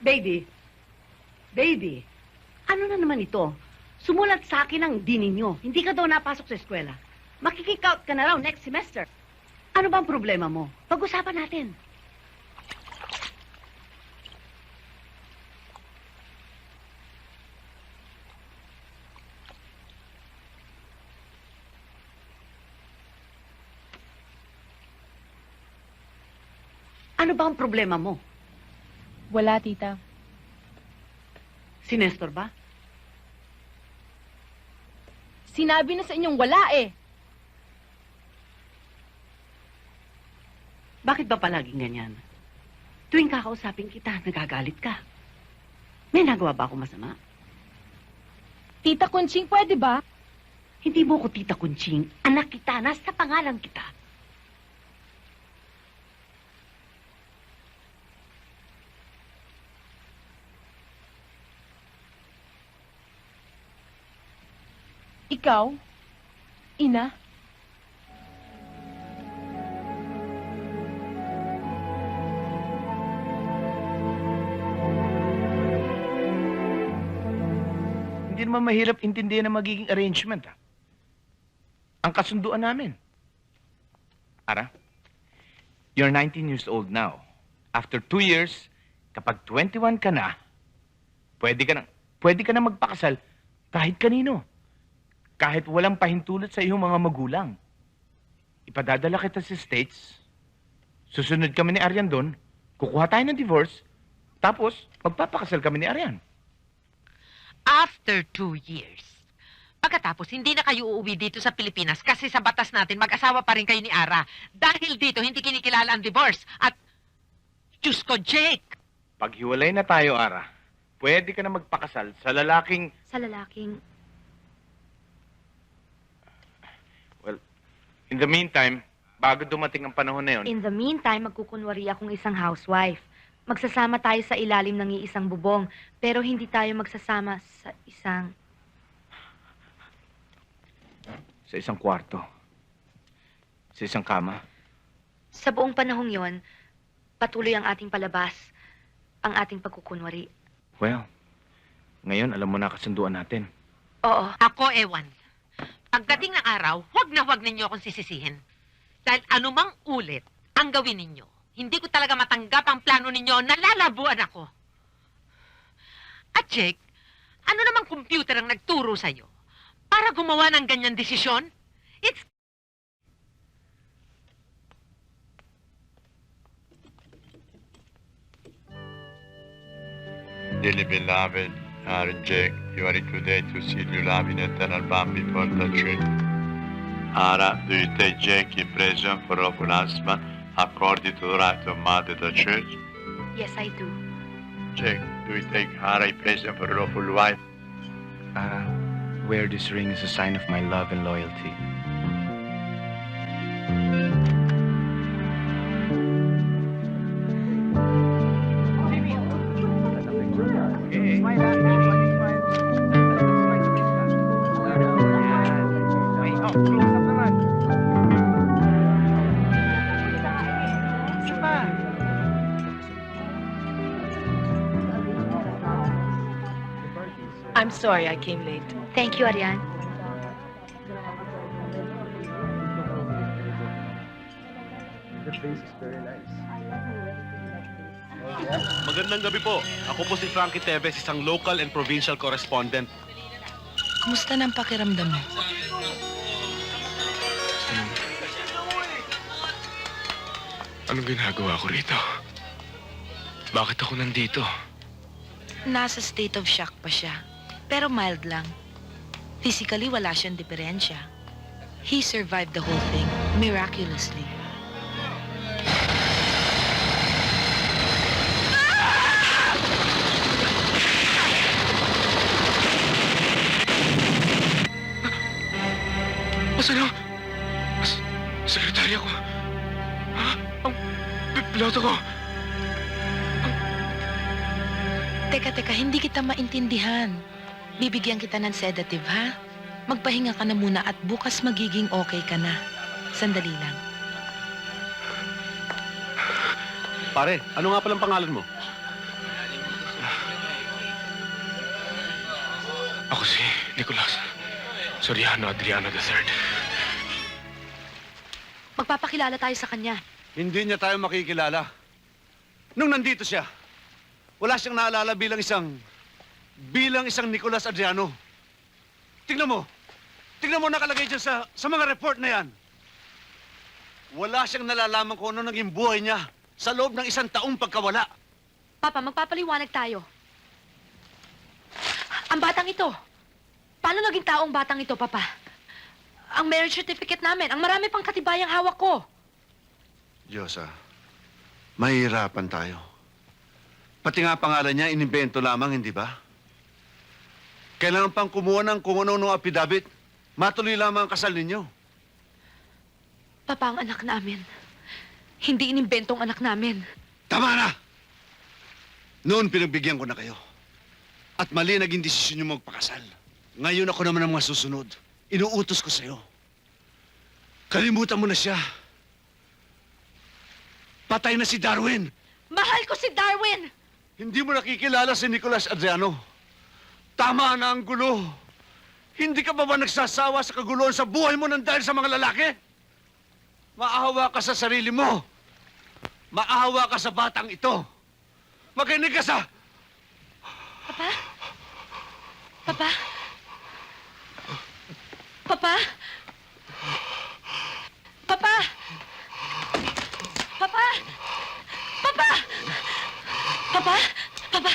Baby, baby, ano na naman ito? Sumulat sa akin ang di ninyo. Hindi ka daw napasok sa eskwela. Makikick out ka na raw next semester. Ano ba ang problema mo? Pag-usapan natin. Ano ba ang problema mo? Wala, tita. Si Nestor ba? Sinabi na sa inyong wala eh. Bakit ba palaging ganyan? Tuwing kakausapin kita, nagagalit ka. May nagawa ba ako masama? Tita Conching, pwede ba? Hindi mo ko tita Kunching. Anak kita, nasa pangalan kita. Ikaw? Ina? Hindi naman mahirap intindihan ang magiging arrangement, ha? Ang kasunduan namin. Ara, you're 19 years old now. After 2 years, kapag 21 ka na, pwede ka na magpakasal kahit kanino. Kahit walang pahintulot sa iyong mga magulang. Ipadadala kita sa States, susunod kami ni Arian doon, kukuha tayo ng divorce, tapos magpapakasal kami ni Arian. After 2 years. Pagkatapos, hindi na kayo uuwi dito sa Pilipinas kasi sa batas natin, mag-asawa pa rin kayo ni Ara. Dahil dito, hindi kinikilala ang divorce. At, Diyos ko, Jake! Paghiwalay na tayo, Ara, pwede ka na magpakasal sa lalaking... Sa lalaking... Well, in the meantime, bago dumating ang panahon na yon, In the meantime, magkukunwari akong isang housewife. Magsasama tayo sa ilalim ng iisang bubong, pero hindi tayo magsasama sa isang... sa isang kwarto, sa isang kama. Sa buong panahong yon, patuloy ang ating palabas, ang ating pagkukunwari. Well, ngayon alam mo na kasunduan natin. Oo. Ako, ewan. Pagdating ng araw, huwag ninyo akong sisisihin. Dahil anumang ulit ang gawin ninyo, hindi ko talaga matanggap ang plano ninyo, nalalabuan ako. At Jake, ano namang computer ang nagturo sa'yo para gumawa ng ganyan desisyon? It's... Dearly beloved, Jack, you are today to see your love in eternal bond before the church. Ara, do you take Jack in present for lawful husband according to the right of mother the church? Yes, I do. Jack, do you take Ara in present for lawful wife? Wear this ring as a sign of my love and loyalty. I'm sorry I came late. Thank you, Arian. Magandang gabi po. Ako po si Frankie Teves, isang local and provincial correspondent. Kumusta ng pakiramdam mo? Anong ginagawa ko rito? Bakit ako nandito? Nasa state of shock pa siya. Pero mild lang. Physically, wala siyang diferensya. He survived the whole thing, miraculously. Asan ang... Sekretarya ko? Ha? Ang piloto ko? Teka, hindi kita maintindihan. Bibigyan kita ng sedative, ha? Magpahinga ka na muna at bukas magiging okay ka na. Sandali lang. Pare, ano nga palang pangalan mo? Soriano Adriano III. Magpapakilala tayo sa kanya. Hindi niya tayo makikilala. Nung nandito siya, wala siyang naalala bilang isang Nicolas Adriano. Tingnan mo nakalagay dyan sa mga report na yan. Wala siyang nalalaman kung ano naging buhay niya sa loob ng 1 taong pagkawala. Papa, magpapaliwanag tayo. Ang batang ito. Paano naging taong batang ito, Papa? Ang marriage certificate namin, ang marami pang katibayang hawak ko. Diyosa, mahihirapan tayo. Pati nga pangalan niya, inimbento lamang, hindi ba? Kailangan pang kumuha ng kung ano-ano affidavit. Matuloy lamang ang kasal ninyo. Papa, ang anak namin. Hindi inimbentong anak namin. Tama na! Noon pinagbigyan ko na kayo. At mali naging desisyon niyo magpakasal. Ngayon ako naman ang mga susunod. Inuutos ko sa'yo. Kalimutan mo na siya. Patay na si Darwin. Mahal ko si Darwin! Hindi mo nakikilala si Nicolas Adriano. Tama na ang gulo. Hindi ka ba nagsasawa sa kaguluhan sa buhay mo nang dahil sa mga lalaki? Maahawa ka sa sarili mo. Maahawa ka sa batang ito. Makinig ka sa... Papa? Papa? Papa? Papa? Papa? Papa? Papa? Papa?